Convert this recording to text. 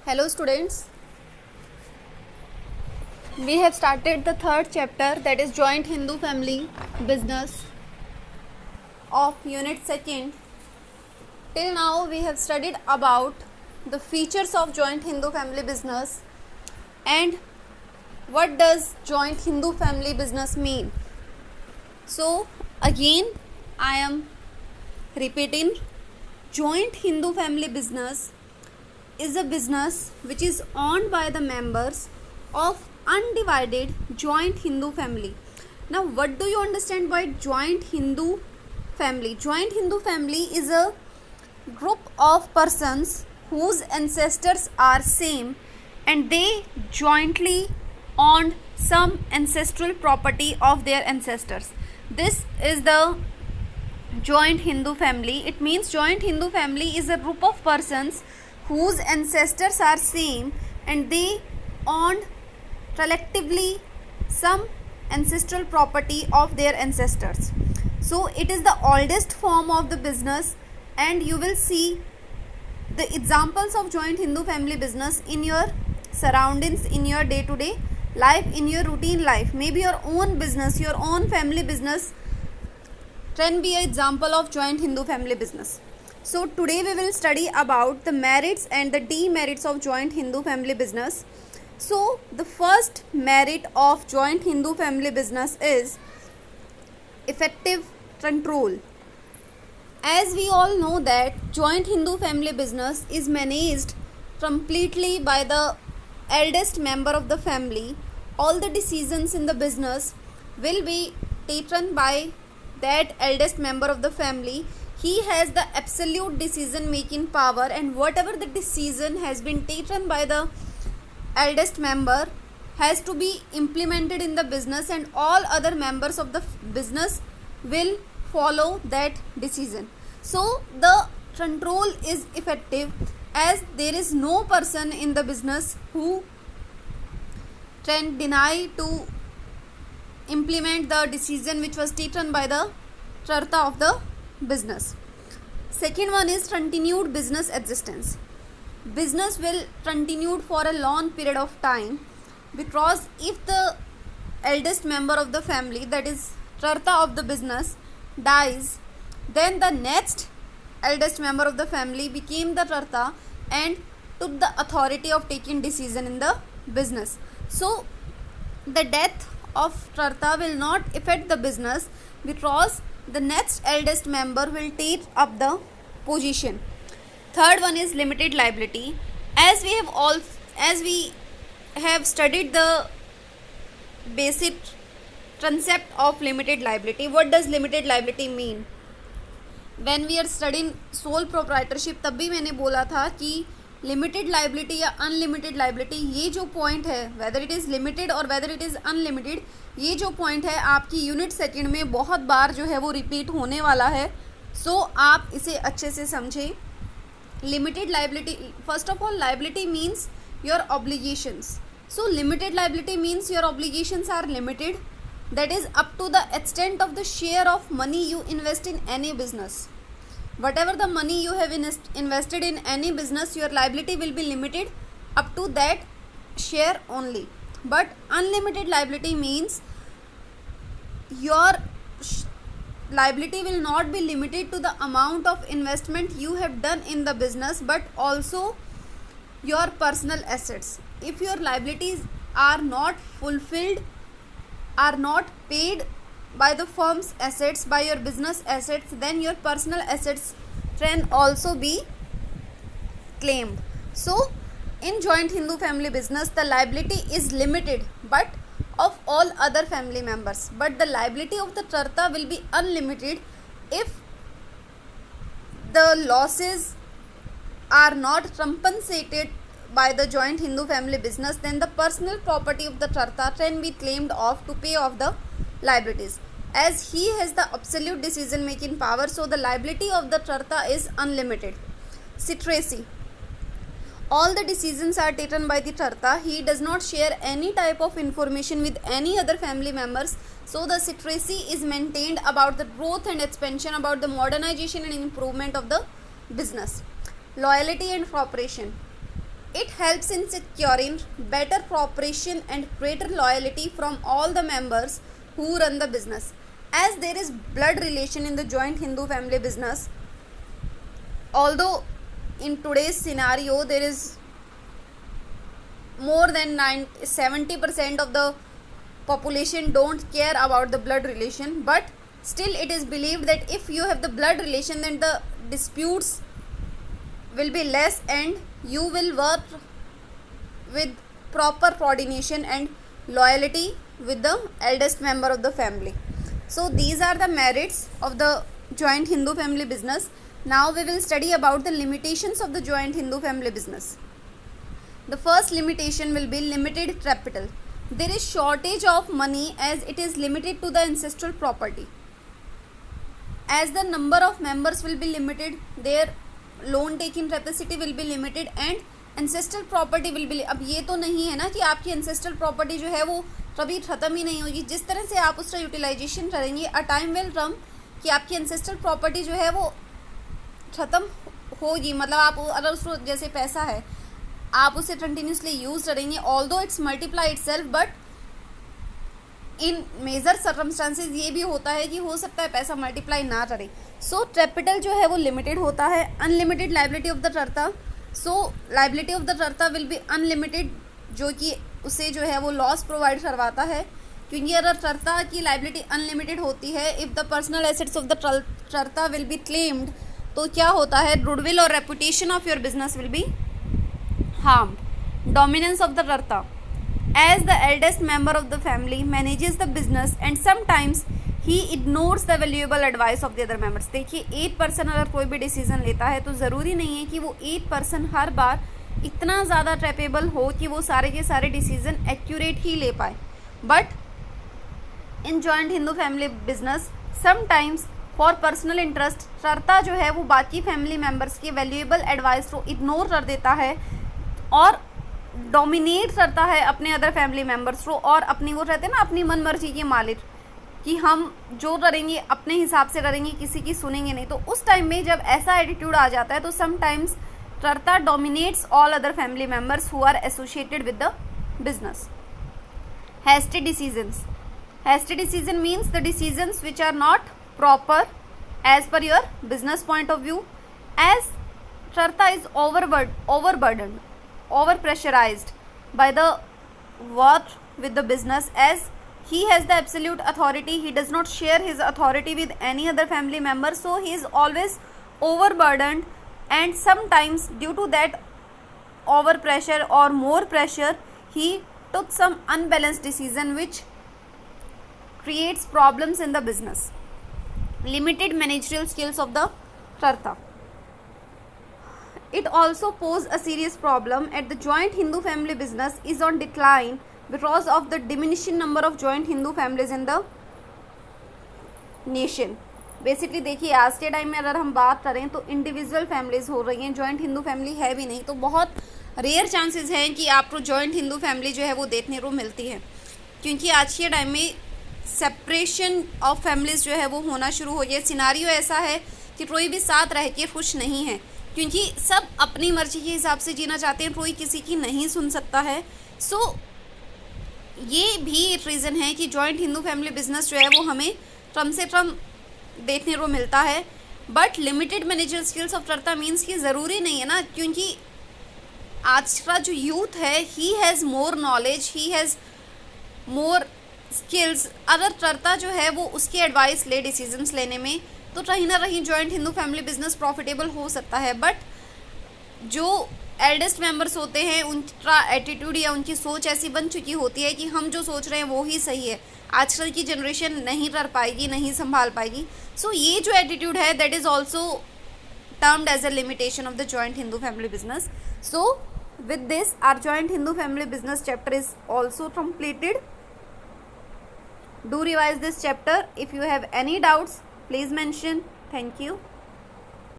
Hello students, we have started the third chapter, that is joint Hindu family business of unit 2nd. Till now we have studied about the features of joint Hindu family business and what does joint Hindu family business mean. So again I am repeating, joint Hindu family business is a business which is owned by the members of undivided joint Hindu family. Now what do you understand by joint Hindu family? Joint Hindu family is a group of persons whose ancestors are same and they jointly owned some ancestral property of their ancestors. This is the joint Hindu family. It means joint Hindu family is a group of persons whose ancestors are same and they owned collectively some ancestral property of their ancestors. So it is the oldest form of the business, and you will see the examples of joint Hindu family business in your surroundings, in your day-to-day life, in your routine life. Maybe your own business, your own family business can be an example of joint Hindu family business. So today we will study about the merits and the demerits of joint Hindu family business. So the first merit of joint Hindu family business is effective control. As we all know that joint Hindu family business is managed completely by the eldest member of the family. All the decisions in the business will be taken by that eldest member of the family. He has the absolute decision making power, and whatever the decision has been taken by the eldest member has to be implemented in the business, and all other members of the business will follow that decision. So the control is effective, as there is no person in the business who can deny to implement the decision which was taken by the Karta of the business. Second one is continued business existence. Business will continue for a long period of time, because if the eldest member of the family, that is Karta of the business, dies, then the next eldest member of the family became the Karta and took the authority of taking decision in the business. So the death of Karta will not affect the business, because the next eldest member will take up the position. Third one is limited liability. As we have studied the basic concept of limited liability. What does limited liability mean? When we are studying sole proprietorship, तब भी मैंने बोला था कि limited liability या unlimited liability, ये जो point है, वेदर इट इज़ लिमिटेड और वेदर इट इज़ अनलिमिटेड, ये जो पॉइंट है आपकी यूनिट सेकंड में बहुत बार जो है वो रिपीट होने वाला है. सो आप इसे अच्छे से समझें. Limited liability, first of all liability means your obligations. So limited liability means your obligations are limited, that is up to the extent of the share of money you invest in any business. Whatever the money you have invested in any business, your liability will be limited up to that share only. But unlimited liability means your liability will not be limited to the amount of investment you have done in the business, but also your personal assets. If your liabilities are not fulfilled, are not paid by the firm's assets, by your business assets, then your personal assets can also be claimed. So in joint Hindu family business, the liability is limited but of all other family members, but the liability of the Karta will be unlimited. If the losses are not compensated by the joint Hindu family business, then the personal property of the Karta can be claimed off to pay off the liabilities. As he has the absolute decision making power, so the liability of the Karta is unlimited. Secrecy. All the decisions are taken by the Karta. He does not share any type of information with any other family members. So the secrecy is maintained about the growth and expansion, about the modernization and improvement of the business. Loyalty and cooperation. It helps in securing better cooperation and greater loyalty from all the members who run the business. As there is blood relation in the joint Hindu family business, although in today's scenario there is more than 70% of the population don't care about the blood relation, but still it is believed that if you have the blood relation, then the disputes will be less and you will work with proper coordination and loyalty with the eldest member of the family. So these are the merits of the joint Hindu family business. Now we will study about the limitations of the joint Hindu family business. The first limitation will be limited capital. There is shortage of money as it is limited to the ancestral property. As the number of members will be limited, their loan taking capacity will be limited and ancestral property will be. अब ये तो नहीं है ना कि आपकी ancestral property जो है वो कभी ख़त्म ही नहीं होगी. जिस तरह से आप उसका यूटिलाइजेशन करेंगे, अ टाइम विल कम कि आपकी एंसेस्ट्रल प्रॉपर्टी जो है वो ख़त्म होगी. मतलब आप अगर उसको जैसे पैसा है आप उसे कंटिन्यूसली यूज़ करेंगे, although it's multiply itself, but in major circumstances ये भी होता है कि हो सकता है पैसा मल्टीप्लाई ना करे. सो कैपिटल जो है वो लिमिटेड होता है. अनलिमिटेड लाइबिलिटी ऑफ द कर्ता. सो लाइबिलिटी ऑफ द कर्ता विल बी अनलिमिटेड, जो कि उसे जो है वो लॉस प्रोवाइड करवाता है. क्योंकि अगर कर्ता की लाइबिलिटी अनलिमिटेड होती है, if the personal assets of the कर्ता विल बी क्लेम्ड, तो क्या होता है, गुडविल और reputation of your business will be harmed. Dominance of the कर्ता. As the eldest member of the family manages the business and sometimes he ignores the valuable advice of the other members. देखिए, 8% अगर कोई भी decision लेता है तो ज़रूरी नहीं है कि वो 8% हर बार इतना ज़्यादा कैपेबल हो कि वो सारे के सारे डिसीजन एक्यूरेट ही ले पाए. But in joint Hindu family business sometimes for personal interest कर्ता जो है वो बाकी फैमिली मेम्बर्स की वैल्यूएबल एडवाइस को इग्नोर कर देता है और डोमिनेट करता है अपने अदर फैमिली मेम्बर्स को, और अपनी वो रहते हैं ना अपनी मन मर्जी के मालिक, कि हम जो करेंगे अपने हिसाब से करेंगे, किसी की सुनेंगे नहीं. तो उस टाइम में जब ऐसा एटीट्यूड आ जाता है तो sometimes karta dominates all other family members who are associated with the business. Hasty decisions. Hasty decision means the decisions which are not proper as per your business point of view. As karta is overburdened, over pressurized by the work with the business, as he has the absolute authority, he does not share his authority with any other family member, so he is always overburdened, and sometimes due to that over pressure or more pressure he took some unbalanced decision which creates problems in the business. Limited managerial skills of the कर्ता. It also poses a serious problem at the joint Hindu family business is on decline because of the diminishing number of joint Hindu families in the nation. Basically देखिए, आज के time में अगर हम बात करें तो इंडिविजुअल फैमिलीज़ हो रही हैं, जॉइंट हिंदू फैमिली है भी नहीं. तो बहुत रेयर चांसेस हैं कि आपको जॉइंट हिंदू फैमिली जो है वो देखने को मिलती है, क्योंकि आज के टाइम में सेपरेशन ऑफ फैमिलीज़ जो है वो होना शुरू हो गया. सिनारियो ऐसा है कि कोई भी साथ रह के खुश नहीं है, क्योंकि सब अपनी मर्जी के हिसाब से जीना चाहते हैं, कोई किसी की नहीं सुन सकता है. सो ये भी एक रीज़न है कि जॉइंट हिंदू फैमिली बिजनेस जो है वो हमें कम से कम देखने को मिलता है. But limited manager skills of कर्ता मीन्स कि ज़रूरी नहीं है ना, क्योंकि आज का जो यूथ है he has more knowledge, he has more skills. अगर कर्ता जो है वो उसकी एडवाइस ले डिसीजंस लेने में, तो कहीं ना कहीं joint Hindu family business profitable हो सकता है. बट जो एल्डेस्ट मेंबर्स होते हैं उनका एटीट्यूड या उनकी सोच ऐसी बन चुकी होती है कि हम जो सोच रहे हैं वो ही सही है. आजकल की जनरेशन नहीं कर पाएगी, नहीं संभाल पाएगी. सो ये जो एटीट्यूड है that is also termed as a limitation of the joint Hindu family business. So with this our joint Hindu family business chapter is also completed. Do revise this chapter. If you have any doubts, please mention. Thank you.